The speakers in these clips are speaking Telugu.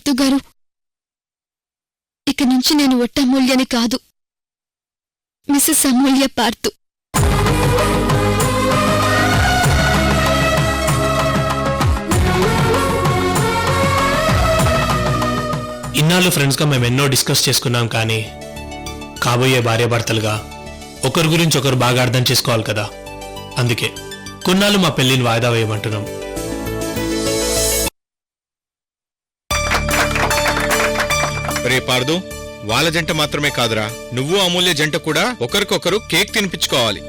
పార్థు గారు, ఇక నుంచి నేను ఒట్టి అమూల్యని కాదు, మిసెస్ అమూల్య పార్థు. ఇన్నాళ్ళు ఫ్రెండ్స్గా మేము ఎన్నో డిస్కస్ చేసుకున్నాం, కానీ కాబోయే భార్యాభర్తలుగా ఒకరి గురించి ఒకరు బాగా అర్థం చేసుకోవాలి కదా. అందుకే కొన్నాళ్ళు మా పెళ్లిని వాయిదా వేయమంటున్నాం. రే పార్దు, వాళ్ళ జంట మాత్రమే కాదురా, నువ్వు అమూల్య జంట కూడా ఒకరికొకరు కేక్ తినిపించుకోవాలి.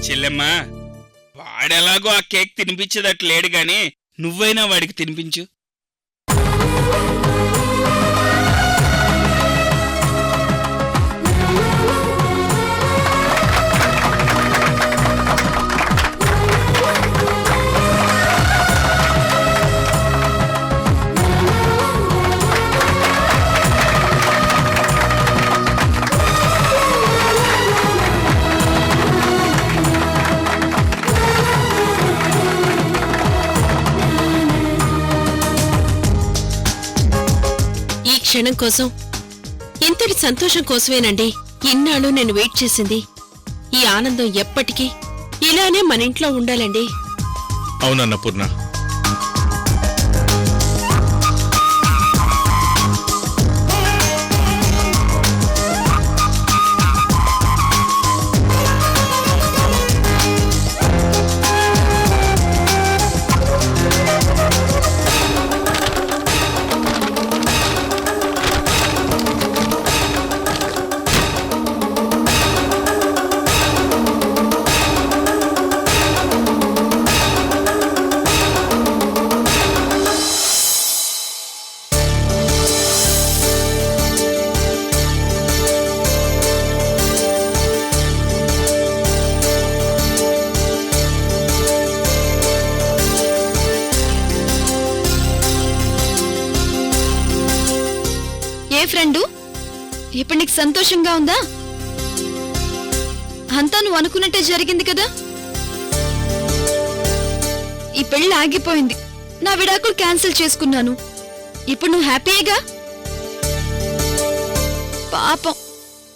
చెల్లెమ్మా, వాడెలాగో ఆ కేక్ తినిపించేదట్లు లేడు గాని నువ్వైనా వాడికి తినిపించు. క్షణం కోసం, ఇంతటి సంతోషం కోసమేనండి ఇన్నాళ్ళు నేను వెయిట్ చేసింది. ఈ ఆనందం ఎప్పటికీ ఇలానే మన ఇంట్లో ఉండాలండి. అవునన్న పూర్ణ. ఫ్రెండు, ఇప్పుడు నీకు సంతోషంగా ఉందా? అంతా నువ్వు అనుకున్నట్టే జరిగింది కదా. ఈ పెళ్లి ఆగిపోయింది, నా విడాకులు క్యాన్సిల్ చేసుకున్నాను. ఇప్పుడు నువ్వు హ్యాపీగా? పాపం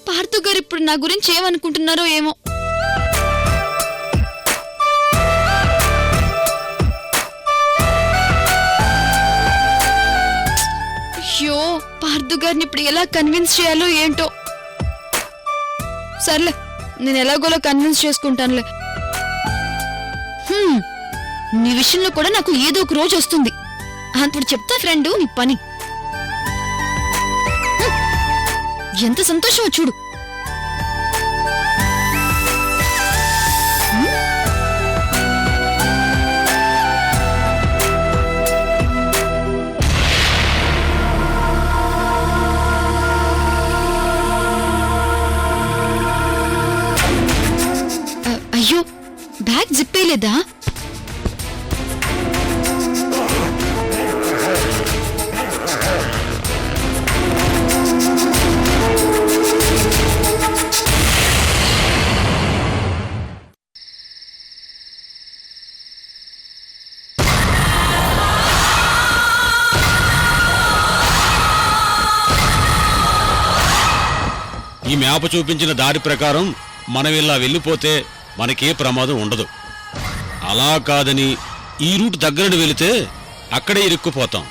పార్థు గారు ఇప్పుడు నా గురించి ఏమనుకుంటున్నారో ఏమో. అయ్యో, పార్థు గారిని ఇప్పుడు ఎలా కన్విన్స్ చేయాలో ఏంటో. సర్లే, నేను ఎలాగోలా కన్విన్స్ చేసుకుంటానులే. నీ విషయంలో కూడా నాకు ఏదో ఒక రోజు వస్తుంది. అప్పుడు చెప్తా ఫ్రెండు నీ పని. ఎంత సంతోషమో చూడు. అయ్యో, బ్యాగ్ జిప్పేయలేదా? ఈ మ్యాప్ చూపించిన దారి ప్రకారం మనం ఇలా వెళ్ళిపోతే మనకే ప్రమాదం ఉండదు. అలా కాదని ఈ రూట్ దగ్గరని వెళితే అక్కడే ఇరుక్కుపోతాం.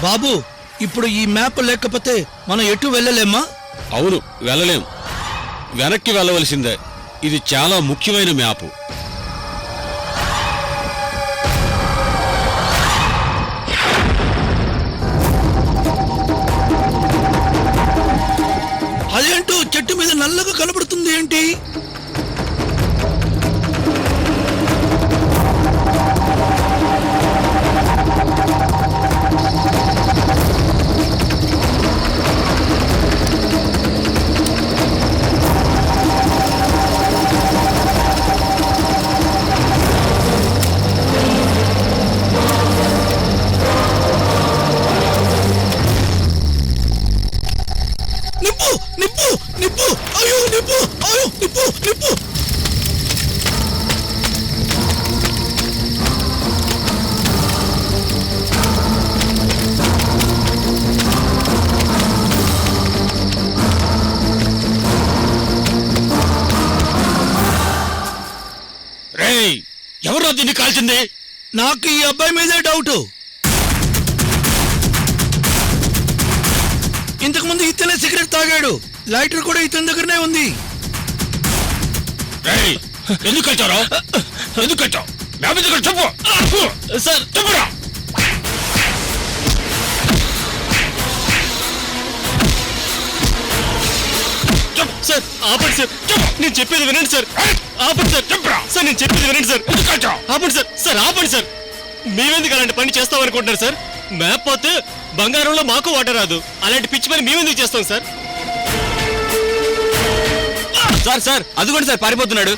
బాబు, ఇప్పుడు ఈ మ్యాప్ లేకపోతే మనం ఎటు వెళ్ళలేమా? అవును, వెళ్ళలేం. వెనక్కి వెళ్ళవలసిందే. ఇది చాలా ముఖ్యమైన మ్యాప్. అదేంటూ చెట్టు మీద నల్లగా కనబడుతుంది ఏంటి? నిప్పు నిప్పు నిప్పు అయ్యో నిప్పు అయ్యో నిప్పు నిప్పు రేయ్, ఎవరో దీన్ని కాల్చింది? నాకు ఈ అబ్బాయి మీదే డౌట్. ఇంతకు ముందు ఇతనే సిగరెట్ తాగాడు. లైటర్ కూడా ఇతని దగ్గరనే ఉంది. రేయ్, ఎందుకు కట్టారో? ఎందుకు కట్టావు? చెప్పు సార్, చెప్పురా. సార్ ఆపండి సార్, నేను చెప్పేది వినండి సార్. ఆపండి సార్, చెప్పురా సార్, నేను చెప్పేది వినండి సార్. ఆపండి సార్, సార్ ఆపండి సార్. మేమెందుకు అలాంటి పని చేస్తామనుకుంటున్నారు సార్? మ్యాప్ పోతే బంగారంలో మాకు వాటర్ రాదు. అలాంటి పిచ్చి పని మేమెందుకు చేస్తాం సార్? సార్ సార్ అదిగోండి సార్, పారిపోతున్నాడు.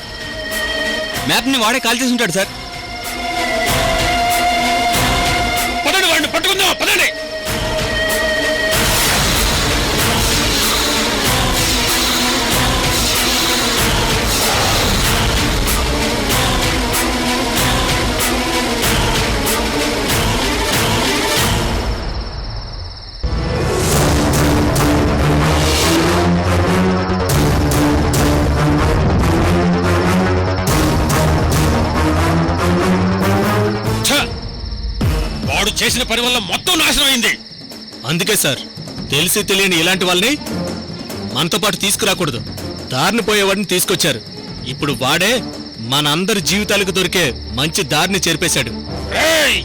మ్యాప్ ని వాడే కాల్ చేసి ఉంటాడు సార్. పదండి, వాడిని పట్టుకుందాం, పదండి. వాడు చేసిన పని వల్ల మొత్తం నాశనం అయింది. అందుకే సార్ తెలిసి తెలియని ఇలాంటి వాళ్ళని మనతో పాటు తీసుకురాకూడదు. దారిని పోయేవాడిని తీసుకొచ్చారు. ఇప్పుడు వాడే మన అందరి జీవితాలకు దొరికే మంచి దారిని చేర్పేశాడు. రేయ్,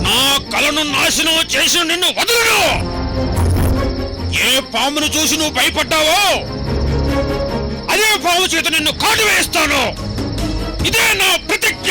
నా కలను నాశనం చేసిన నిన్ను వదలను. ఏ పామును చూసి నువ్వు భయపడ్డావో అదే పాము చేత నిన్ను కాటు వేస్తాను. ఇదే నా ప్రతిజ్ఞ.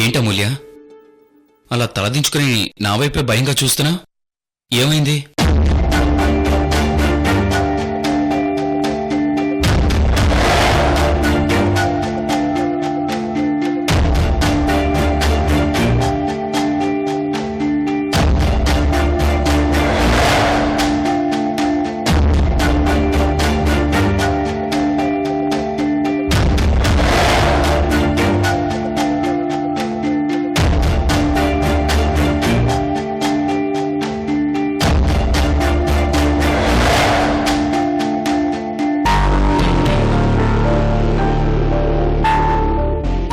ఏంటమూల్య, అలా తలదించుకుని నా వైపే భయంగా చూస్తున్నా? ఏమైంది?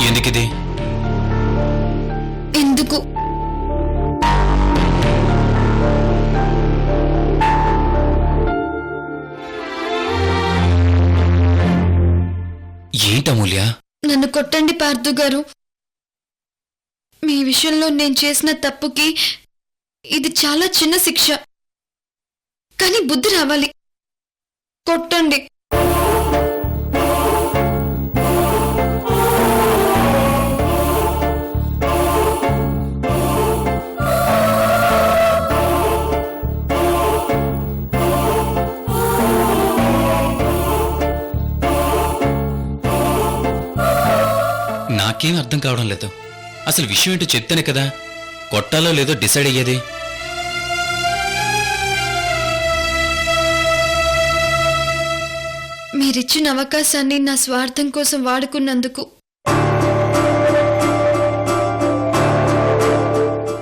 ఎందుకిది? ఎందుకు? ఏంటమూల్య? నన్ను కొట్టండి పార్థు గారు. మీ విషయంలో నేను చేసిన తప్పుకి ఇది చాలా చిన్న శిక్ష. కానీ బుద్ధి రావాలి. కొట్టండి. నాకేం అర్థం కావడం లేదు. అసలు విషయం ఏంటో చెప్తేనే కదా కొట్టాలో లేదో డిసైడ్ అయ్యేది. మీరిచ్చిన అవకాశాన్ని నా స్వార్థం కోసం వాడుకున్నందుకు,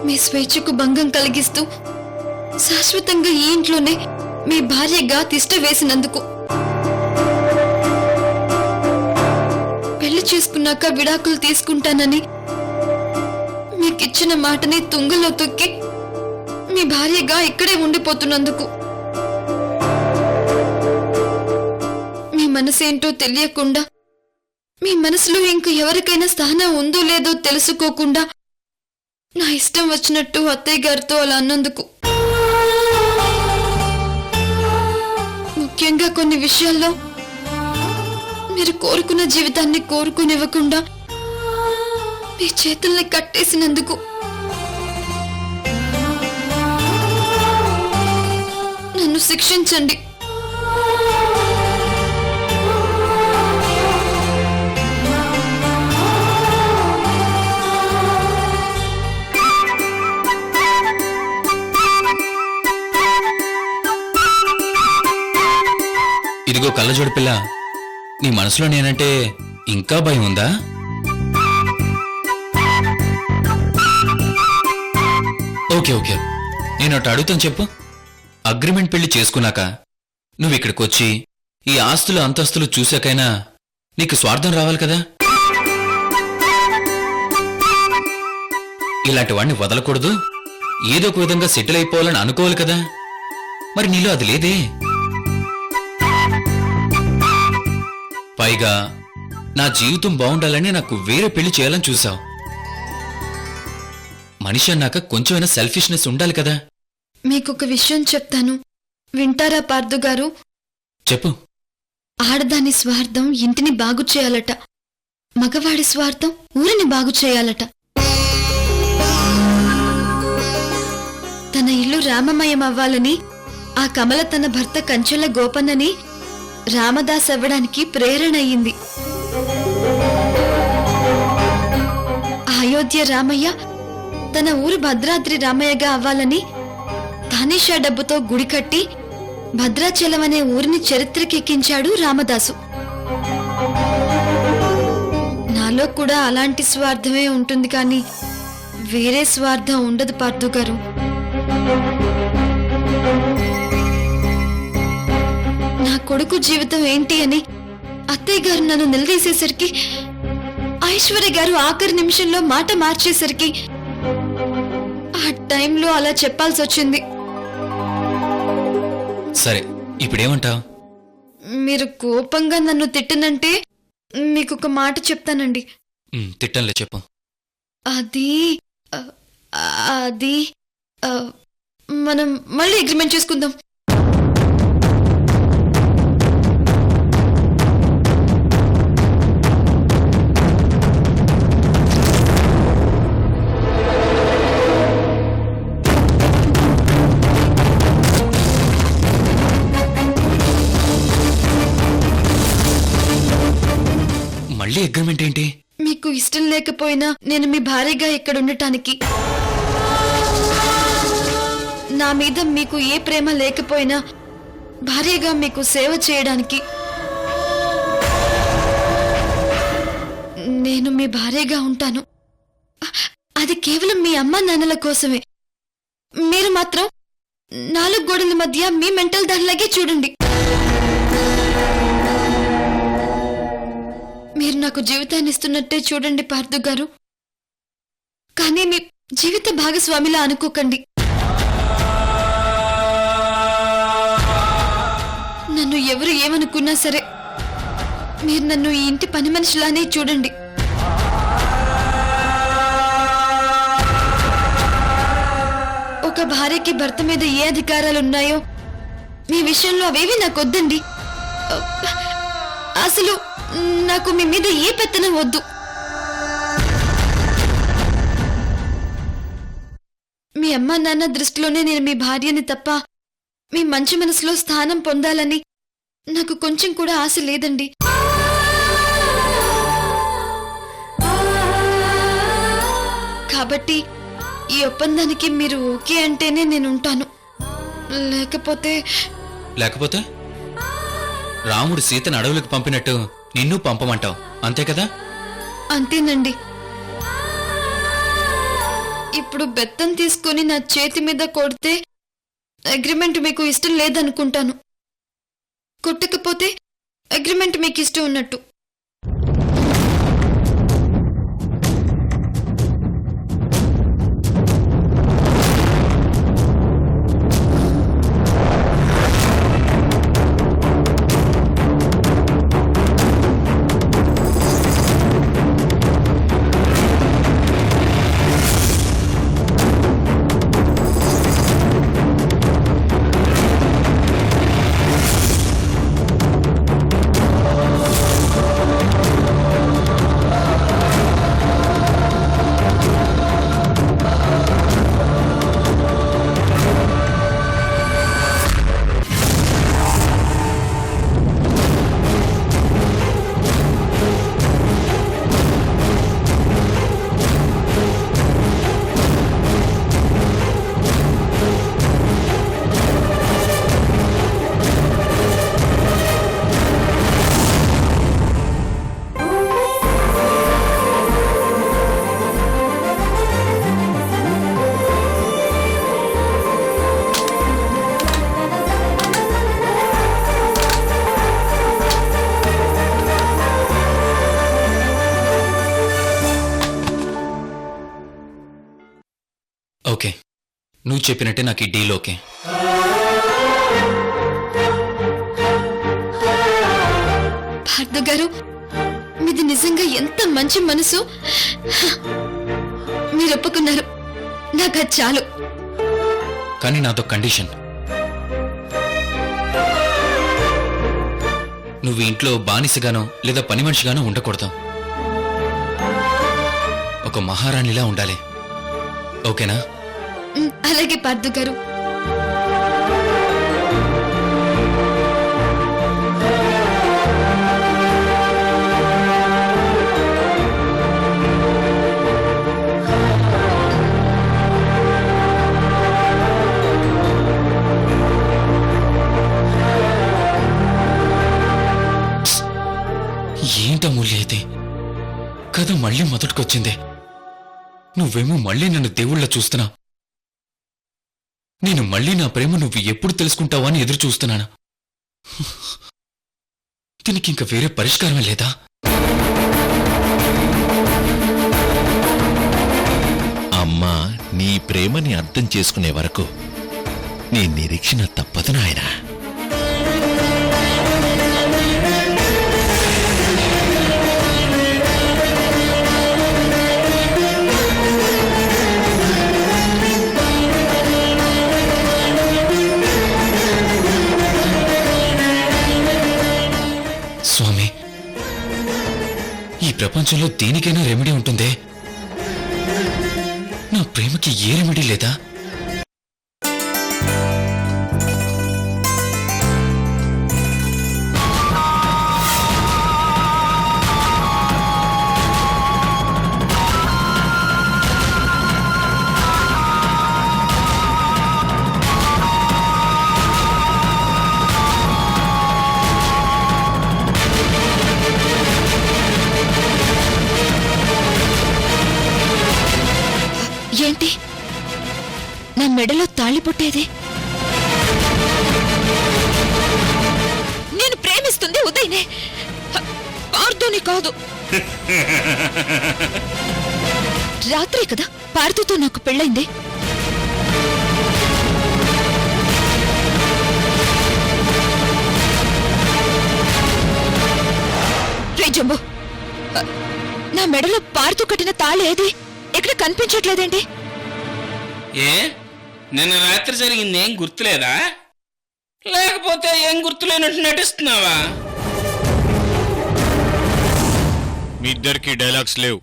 మీ స్వేచ్ఛకు భంగం కలిగిస్తూ శాశ్వతంగా ఈ ఇంట్లోనే మీ భార్యగా తిష్ట వేసినందుకు, పెళ్లి చేసుకున్నాక విడాకులు తీసుకుంటానని మీకిచ్చిన మాటని తుంగలో తొక్కి మీ భార్యగా ఇక్కడే ఉండిపోతున్నందుకు, మీ మనసేంటో తెలియకుండా, మీ మనసులో ఇంక ఎవరికైనా స్థానం ఉందో లేదో తెలుసుకోకుండా నా ఇష్టం వచ్చినట్టు అత్తయ్య గారితో అలా అన్నందుకు, ముఖ్యంగా కొన్ని విషయాల్లో మీరు కోరుకున్న జీవితాన్ని కోరుకునివ్వకుండా మీ చేతుల్ని కట్టేసినందుకు, నన్ను శిక్షించండి. ఇదిగో కళ్ళజోడు పిల్ల, నీ మనసులో నేనంటే ఇంకా భయం ఉందా? ఓకే ఓకే, నేను అటు అడుగుతాను చెప్పు. అగ్రిమెంట్ పెళ్లి చేసుకున్నాక నువ్వు ఇక్కడికొచ్చి ఈ ఆస్తులు అంతస్తులు చూశాకైనా నీకు స్వార్థం రావాలి కదా. ఇలాంటి వాడిని వదలకూడదు, ఏదో ఒక విధంగా సెటిల్ అయిపోవాలని అనుకోవాలి కదా. మరి నీలో అది లేదే. పైగా నా జీవితం బాగుండాలని నాకు వేరే పెళ్లి చేయాలని చూసావు. మనిషి అన్నాక కొంచెమైనా సెల్ఫిష్నెస్ ఉండాలి కదా. మీకొక విషయం చెప్తాను, వింటారా పార్థు గారు? చెప్పు. ఆడదాని స్వార్థం ఇంటిని బాగు చేయాలట, మగవాడి స్వార్థం ఊరిని బాగు చేయాలట. తన ఇల్లు రామమయం అవ్వాలని ఆ కమల తన భర్త కంచెల గోపన్నని రామదాస్ అవ్వడానికి ప్రేరణ అయ్యింది. అయోధ్య రామయ్య తన ఊరు భద్రాద్రి రామయ్యగా అవ్వాలని తానేషా డబ్బుతో గుడి కట్టి భద్రాచలం అనే ఊరిని చరిత్రకెక్కించాడు రామదాసు. నాలో కూడా అలాంటి స్వార్థమే ఉంటుంది, కానీ వేరే స్వార్థం ఉండదు పార్థు గారు. నా కొడుకు జీవితం ఏంటి అని అత్తయ్య గారు నన్ను నిలదీసేసరికి, ఐశ్వర్య గారు ఆఖరి నిమిషంలో మాట మార్చేసరికి ఆ టైంలో అలా చెప్పాల్సి వచ్చింది. సరే, ఇప్పుడేమంటావు? మీరు కోపంగా నన్ను తిట్టనంటే మీకొక మాట చెప్తానండి. తిట్టంలే, చెప్పు. అది అది మనం మళ్ళీ అగ్రిమెంట్ చేసుకుందాం. మళ్ళీ అగ్రిమెంట్ ఏంటి? మీకు ఇష్టం లేకపోయినా నేను మీ భార్యగా ఇక్కడ ఉండటానికి, నా మీద మీకు ఏ ప్రేమ లేకపోయినా భార్యగా మీకు సేవ చేయడానికి, నేను మీ భార్యగా ఉంటాను. అది కేవలం మీ అమ్మా నాన్నల కోసమే. మీరు మాత్రం 4 గోడల మధ్య మీ మెంటల్ దానిలాగే చూడండి. మీరు నాకు జీవితాన్ని ఇస్తున్నట్టే చూడండి పార్థు గారు, కానీ మీ జీవిత భాగస్వామిలా అనుకోకండి. నన్ను ఎవరు ఏమనుకున్నా సరే మీరు నన్ను ఈ ఇంటి పని మనిషిలానే చూడండి. ఒక భార్యకి భర్త మీద ఏ అధికారాలున్నాయో మీ విషయంలో అవేవి నాకొద్దండి. అసలు నాకు మీ మీద ఏ పెత్తనం వద్దు. మీ అమ్మా నాన్న దృష్టిలోనే నేను మీ భార్యని తప్ప మీ మంచి మనసులో స్థానం పొందాలని నాకు కొంచెం కూడా ఆశ లేదండి. కాబట్టి ఈ ఒప్పందానికి మీరు ఓకే అంటేనే నేను ఉంటాను. లేకపోతే లేకపోతే రాముడు సీతను అడవులకు పంపినట్టు నిన్ను పంపమంటావు అంతే కదా? అంతేనండి. ఇప్పుడు బెత్తం తీసుకొని నా చేతి మీద కొడితే అగ్రిమెంట్ మీకు ఇష్టం లేదనుకుంటాను. కొట్టకపోతే అగ్రిమెంట్ మీకు ఇష్టం ఉన్నట్టు. ఓకే, నువ్వు చెప్పినట్టే నాకు ఈ డీల్ ఓకే. భార్గవ్ గారు, మీది నిజంగా ఎంత మంచి మనసు. మీరు ఒప్పుకున్నారు, నాకు అది చాలు. కానీ నాదో కండిషన్. నువ్వు ఇంట్లో బానిసగానో లేదా పని మనిషిగానో ఉండకూడదు. ఒక మహారాణిలా ఉండాలి. ఓకేనా? అలాగే పార్థు గారు. ఏంటమూల్య అయితే కథ మళ్ళీ మొదటికొచ్చిందే. నువ్వేమో మళ్ళీ నన్ను దేవుళ్ళ చూస్తున్నా. నేను మళ్ళీ నా ప్రేమ నువ్వు ఎప్పుడు తెలుసుకుంటావా అని ఎదురు చూస్తున్నాను. దీనికి ఇంక వేరే పరిష్కారం లేదా? అమ్మా, నీ ప్రేమని అర్థం చేసుకునే వరకు నీ నిరీక్షణ తప్పదు నాయనా. స్వామి, ఈ ప్రపంచంలో దేనికైనా రెమెడీ ఉంటుందే. నా ప్రేమకి ఏ రెమెడీ లేదా? ఏంటి, నా మెడలో తాళి పుట్టేది? నేను ప్రేమిస్తుంది ఉదయ్నే, పార్థుని కాదు. రాత్రే కదా పార్థుతో నాకు పెళ్ళైంది. రే జంబు, నా మెడలో పార్థు కట్టిన తాళి ఏది? ఇక్కడ కనిపించట్లేదేంటి? ఏ నిన్న రాత్రి జరిగింది ఏం గుర్తులేదా? లేకపోతే ఏం గుర్తులేనట్టు నటిస్తున్నావా? మీ ఇద్దరికి డైలాగ్స్ లేవు.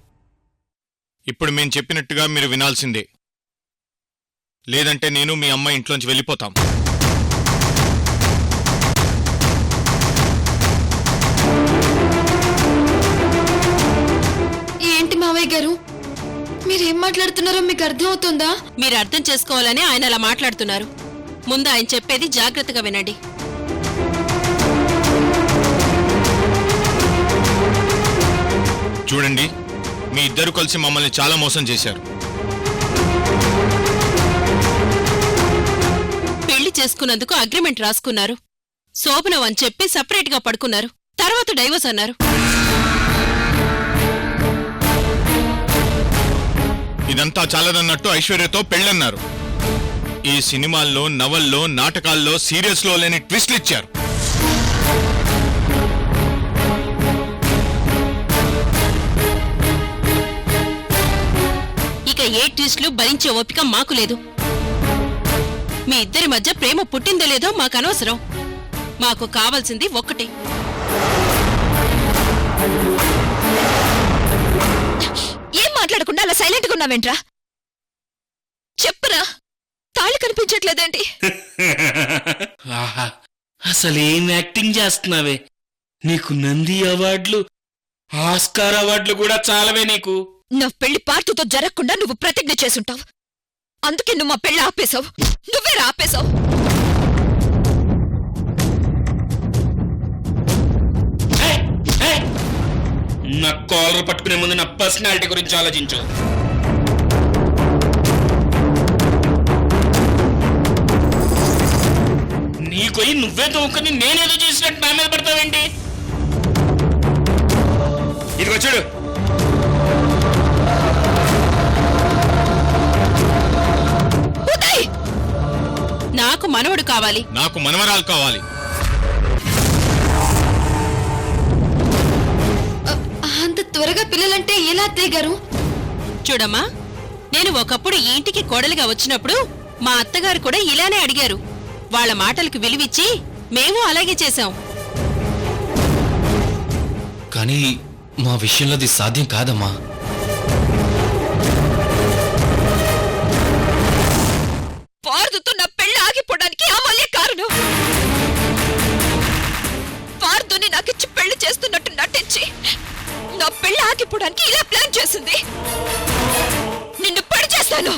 ఇప్పుడు మేము చెప్పినట్టుగా మీరు వినాల్సిందే. లేదంటే నేను మీ అమ్మ ఇంట్లోంచి వెళ్ళిపోతాం. ఏంటి మావయ్య గారు, మీరేం మాట్లాడుతున్నారో మీకు అర్థమవుతుందా? మీరు అర్థం చేసుకోవాలని ఆయన అలా మాట్లాడుతున్నారు. ముందు ఆయన చెప్పేది జాగ్రత్తగా వినండి. చూడండి, మీ ఇద్దరు కలిసి మమ్మల్ని చాలా మోసం చేశారు. పెళ్లి చేసుకున్నందుకు అగ్రిమెంట్ రాసుకున్నారు. శోభనం అని చెప్పి సపరేట్ గా పడుకున్నారు. తర్వాత డైవోర్స్ అన్నారు. ఇదంతా చాలదన్నట్టు ఐశ్వర్యతో పెళ్ళన్నారు. ఈ సినిమాల్లో, నవల్లో, నాటకాల్లో, సీరియల్స్ లో లేని ట్విస్ట్లు ఇచ్చారు. ఇక ఏ ట్విస్ట్లు భరించే ఓపిక మాకు లేదు. మీ ఇద్దరి మధ్య ప్రేమ పుట్టిందో లేదో మాకు అనవసరం. మాకు కావాల్సింది ఒక్కటే. ఏం మాట్లాడకుండా అలా సైలెంట్ గా ఉన్నావేంట్రా? చెప్పురా, తాళి కనిపించట్లేదేంటి? ఆహా, అసలేం యాక్టింగ్ చేస్తున్నావే. నీకు నంది అవార్డులు, ఆస్కార్ అవార్డులు కూడా చాలవే నీకు. నా పెళ్లి పార్టీతో జరగకుండా నువ్వు ప్రతిజ్ఞ చేసుంటావు. అందుకే నువ్వు మా పెళ్లి ఆపేశావు. నువ్వే ఆపేశావు. నా కాలర్ పట్టుకునే ముందు నా పర్సనాలిటీ గురించి ఆలోచించు. నీకొయ్యి నువ్వే తోముకొని నేనేదో చేసినట్టు నా మీద పడతావేంటి? ఇదిగో చూడు, నాకు మనవడు కావాలి. నాకు మనవరాలు కావాలి. అంత త్వరగా పిల్లలంటే ఎలా అత్తయ్య గారు? చూడమ్మా, నేను ఒకప్పుడు ఈ ఇంటికి కోడలిగా వచ్చినప్పుడు మా అత్తగారు కూడా ఇలానే అడిగారు. వాళ్ళ మాటలకు విలువిచ్చి మేము అలాగే చేశాం. కానీ మా విషయంలో అది సాధ్యం కాదమ్మా. పార్దుతో నా పెళ్లి ఆగిపోవడానికి అమూల్య కారణం. పార్దుని నాకిచ్చి పెళ్లి చేస్తున్నట్టు నటించి నా పెళ్లి ఆగిపోవడానికి ఇలా ప్లాన్ చేసింది. నిన్ను పడి చేస్తాను.